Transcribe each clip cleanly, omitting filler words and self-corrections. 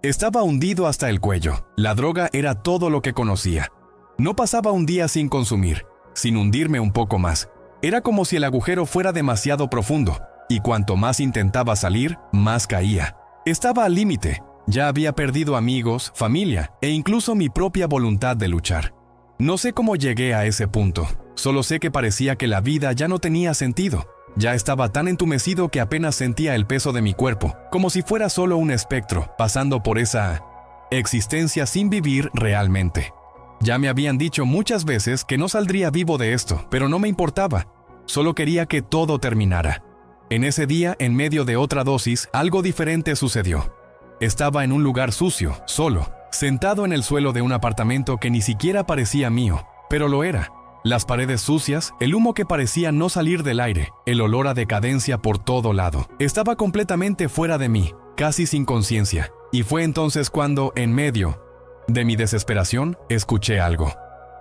Estaba hundido hasta el cuello. La droga era todo lo que conocía. No pasaba un día sin consumir, sin hundirme un poco más. Era como si el agujero fuera demasiado profundo, y cuanto más intentaba salir, más caía. Estaba al límite. Ya había perdido amigos, familia, e incluso mi propia voluntad de luchar. No sé cómo llegué a ese punto. Solo sé que parecía que la vida ya no tenía sentido. Ya estaba tan entumecido que apenas sentía el peso de mi cuerpo, como si fuera solo un espectro, pasando por esa existencia sin vivir realmente. Ya me habían dicho muchas veces que no saldría vivo de esto, pero no me importaba. Solo quería que todo terminara. En ese día, en medio de otra dosis, algo diferente sucedió. Estaba en un lugar sucio, solo, sentado en el suelo de un apartamento que ni siquiera parecía mío, pero lo era. Las paredes sucias, el humo que parecía no salir del aire, el olor a decadencia por todo lado. Estaba completamente fuera de mí, casi sin conciencia. Y fue entonces cuando, en medio de mi desesperación, escuché algo.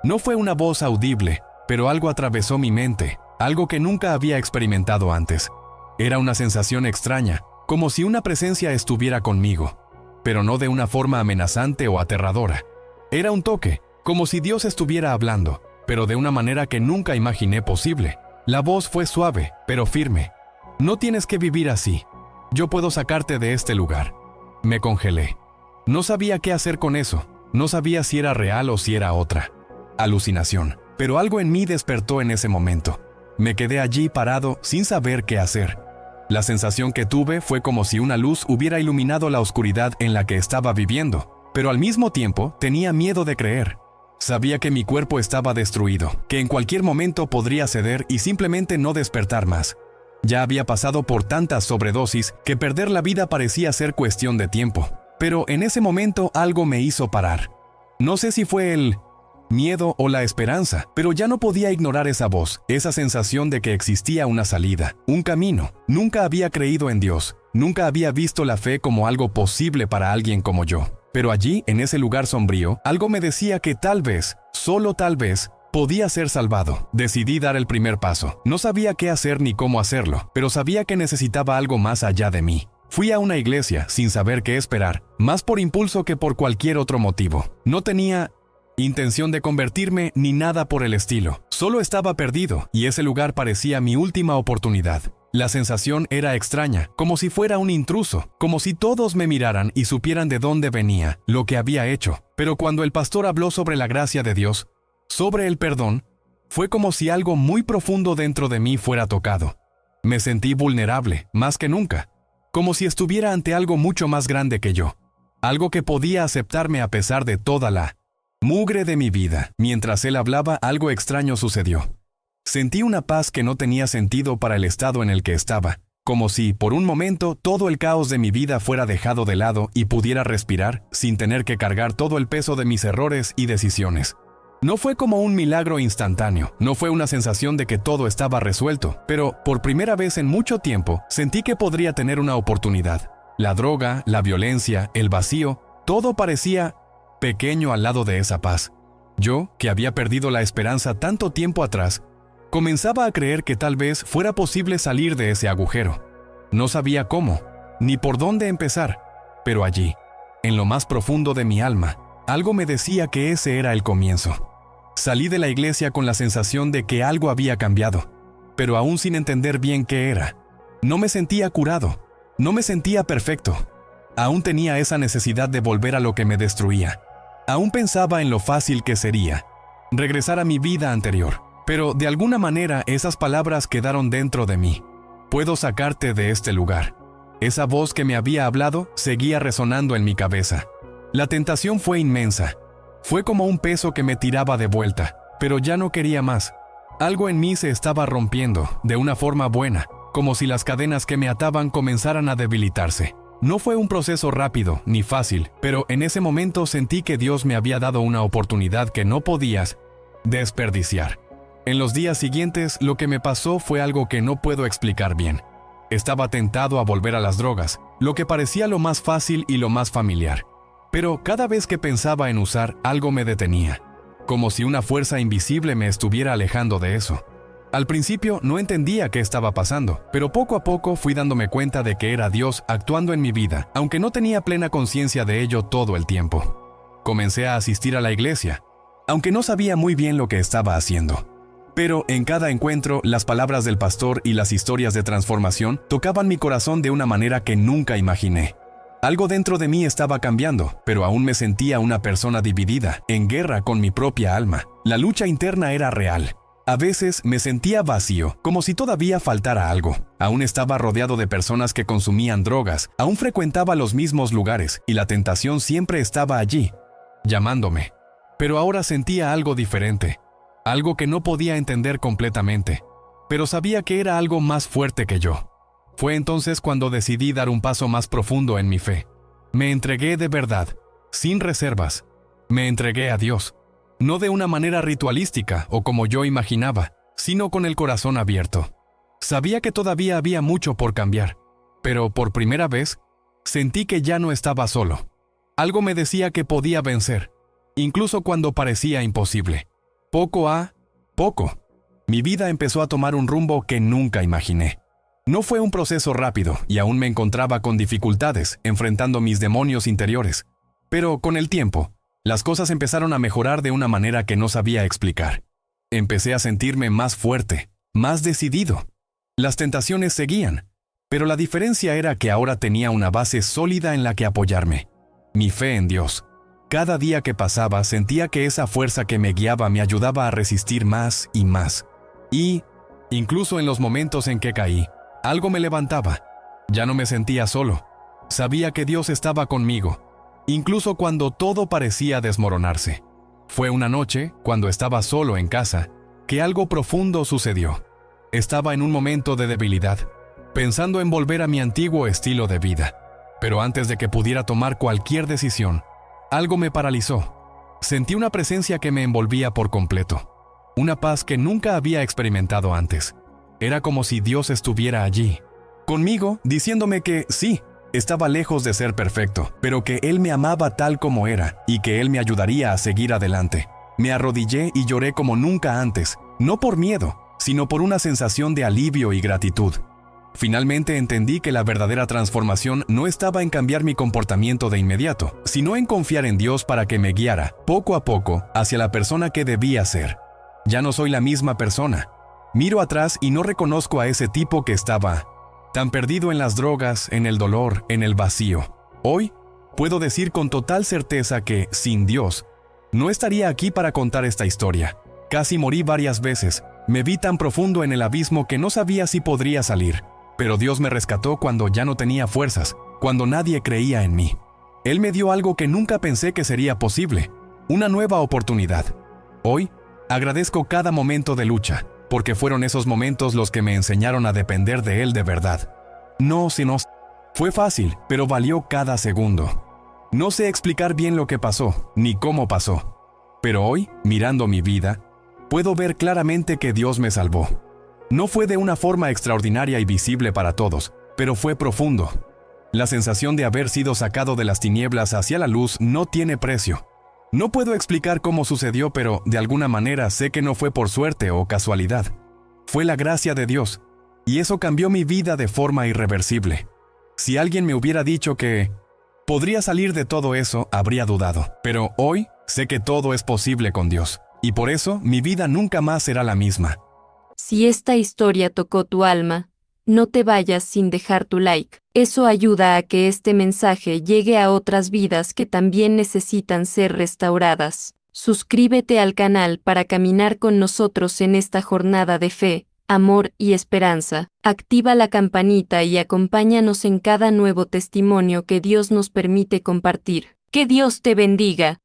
No fue una voz audible, pero algo atravesó mi mente, algo que nunca había experimentado antes. Era una sensación extraña, como si una presencia estuviera conmigo, pero no de una forma amenazante o aterradora. Era un toque, como si Dios estuviera hablando, pero de una manera que nunca imaginé posible. La voz fue suave, pero firme. No tienes que vivir así. Yo puedo sacarte de este lugar. Me congelé. No sabía qué hacer con eso. No sabía si era real o si era otra alucinación. Pero algo en mí despertó en ese momento. Me quedé allí parado sin saber qué hacer. La sensación que tuve fue como si una luz hubiera iluminado la oscuridad en la que estaba viviendo. Pero al mismo tiempo tenía miedo de creer. Sabía que mi cuerpo estaba destruido, que en cualquier momento podría ceder y simplemente no despertar más. Ya había pasado por tantas sobredosis que perder la vida parecía ser cuestión de tiempo. Pero en ese momento algo me hizo parar. No sé si fue el miedo o la esperanza, pero ya no podía ignorar esa voz, esa sensación de que existía una salida, un camino. Nunca había creído en Dios, nunca había visto la fe como algo posible para alguien como yo. Pero allí, en ese lugar sombrío, algo me decía que tal vez, solo tal vez, podía ser salvado. Decidí dar el primer paso. No sabía qué hacer ni cómo hacerlo, pero sabía que necesitaba algo más allá de mí. Fui a una iglesia sin saber qué esperar, más por impulso que por cualquier otro motivo. No tenía intención de convertirme ni nada por el estilo. Solo estaba perdido, y ese lugar parecía mi última oportunidad. La sensación era extraña, como si fuera un intruso, como si todos me miraran y supieran de dónde venía, lo que había hecho. Pero cuando el pastor habló sobre la gracia de Dios, sobre el perdón, fue como si algo muy profundo dentro de mí fuera tocado. Me sentí vulnerable, más que nunca, como si estuviera ante algo mucho más grande que yo, algo que podía aceptarme a pesar de toda la mugre de mi vida. Mientras él hablaba, algo extraño sucedió. Sentí una paz que no tenía sentido para el estado en el que estaba, como si, por un momento, todo el caos de mi vida fuera dejado de lado y pudiera respirar sin tener que cargar todo el peso de mis errores y decisiones. No fue como un milagro instantáneo, no fue una sensación de que todo estaba resuelto, pero, por primera vez en mucho tiempo, sentí que podría tener una oportunidad. La droga, la violencia, el vacío, todo parecía pequeño al lado de esa paz. Yo, que había perdido la esperanza tanto tiempo atrás, comenzaba a creer que tal vez fuera posible salir de ese agujero. No sabía cómo, ni por dónde empezar, pero allí, en lo más profundo de mi alma, algo me decía que ese era el comienzo. Salí de la iglesia con la sensación de que algo había cambiado, pero aún sin entender bien qué era. No me sentía curado, no me sentía perfecto. Aún tenía esa necesidad de volver a lo que me destruía. Aún pensaba en lo fácil que sería regresar a mi vida anterior. Pero de alguna manera esas palabras quedaron dentro de mí. Puedo sacarte de este lugar. Esa voz que me había hablado seguía resonando en mi cabeza. La tentación fue inmensa. Fue como un peso que me tiraba de vuelta, pero ya no quería más. Algo en mí se estaba rompiendo, de una forma buena, como si las cadenas que me ataban comenzaran a debilitarse. No fue un proceso rápido ni fácil, pero en ese momento sentí que Dios me había dado una oportunidad que no podías desperdiciar. En los días siguientes, lo que me pasó fue algo que no puedo explicar bien. Estaba tentado a volver a las drogas, lo que parecía lo más fácil y lo más familiar. Pero cada vez que pensaba en usar, algo me detenía, como si una fuerza invisible me estuviera alejando de eso. Al principio no entendía qué estaba pasando, pero poco a poco fui dándome cuenta de que era Dios actuando en mi vida, aunque no tenía plena conciencia de ello todo el tiempo. Comencé a asistir a la iglesia, aunque no sabía muy bien lo que estaba haciendo. Pero en cada encuentro, las palabras del pastor y las historias de transformación tocaban mi corazón de una manera que nunca imaginé. Algo dentro de mí estaba cambiando, pero aún me sentía una persona dividida, en guerra con mi propia alma. La lucha interna era real. A veces me sentía vacío, como si todavía faltara algo. Aún estaba rodeado de personas que consumían drogas, aún frecuentaba los mismos lugares, y la tentación siempre estaba allí, llamándome. Pero ahora sentía algo diferente, algo que no podía entender completamente, pero sabía que era algo más fuerte que yo. Fue entonces cuando decidí dar un paso más profundo en mi fe. Me entregué de verdad, sin reservas. Me entregué a Dios, no de una manera ritualística o como yo imaginaba, sino con el corazón abierto. Sabía que todavía había mucho por cambiar, pero por primera vez sentí que ya no estaba solo. Algo me decía que podía vencer, incluso cuando parecía imposible. Poco a poco, mi vida empezó a tomar un rumbo que nunca imaginé. No fue un proceso rápido y aún me encontraba con dificultades, enfrentando mis demonios interiores. Pero con el tiempo, las cosas empezaron a mejorar de una manera que no sabía explicar. Empecé a sentirme más fuerte, más decidido. Las tentaciones seguían, pero la diferencia era que ahora tenía una base sólida en la que apoyarme. Mi fe en Dios. Cada día que pasaba sentía que esa fuerza que me guiaba me ayudaba a resistir más y más. Y, incluso en los momentos en que caí, algo me levantaba. Ya no me sentía solo. Sabía que Dios estaba conmigo, incluso cuando todo parecía desmoronarse. Fue una noche, cuando estaba solo en casa, que algo profundo sucedió. Estaba en un momento de debilidad, pensando en volver a mi antiguo estilo de vida. Pero antes de que pudiera tomar cualquier decisión, algo me paralizó. Sentí una presencia que me envolvía por completo. Una paz que nunca había experimentado antes. Era como si Dios estuviera allí, conmigo, diciéndome que sí, estaba lejos de ser perfecto, pero que Él me amaba tal como era y que Él me ayudaría a seguir adelante. Me arrodillé y lloré como nunca antes, no por miedo, sino por una sensación de alivio y gratitud. Finalmente entendí que la verdadera transformación no estaba en cambiar mi comportamiento de inmediato, sino en confiar en Dios para que me guiara, poco a poco, hacia la persona que debía ser. Ya no soy la misma persona. Miro atrás y no reconozco a ese tipo que estaba tan perdido en las drogas, en el dolor, en el vacío. Hoy, puedo decir con total certeza que, sin Dios, no estaría aquí para contar esta historia. Casi morí varias veces. Me vi tan profundo en el abismo que no sabía si podría salir. Pero Dios me rescató cuando ya no tenía fuerzas, cuando nadie creía en mí. Él me dio algo que nunca pensé que sería posible, una nueva oportunidad. Hoy, agradezco cada momento de lucha, porque fueron esos momentos los que me enseñaron a depender de Él de verdad. No, fue fácil, pero valió cada segundo. No sé explicar bien lo que pasó, ni cómo pasó. Pero hoy, mirando mi vida, puedo ver claramente que Dios me salvó. No fue de una forma extraordinaria y visible para todos, pero fue profundo. La sensación de haber sido sacado de las tinieblas hacia la luz no tiene precio. No puedo explicar cómo sucedió, pero de alguna manera sé que no fue por suerte o casualidad. Fue la gracia de Dios, y eso cambió mi vida de forma irreversible. Si alguien me hubiera dicho que podría salir de todo eso, habría dudado. Pero hoy sé que todo es posible con Dios, y por eso mi vida nunca más será la misma. Si esta historia tocó tu alma, no te vayas sin dejar tu like. Eso ayuda a que este mensaje llegue a otras vidas que también necesitan ser restauradas. Suscríbete al canal para caminar con nosotros en esta jornada de fe, amor y esperanza. Activa la campanita y acompáñanos en cada nuevo testimonio que Dios nos permite compartir. Que Dios te bendiga.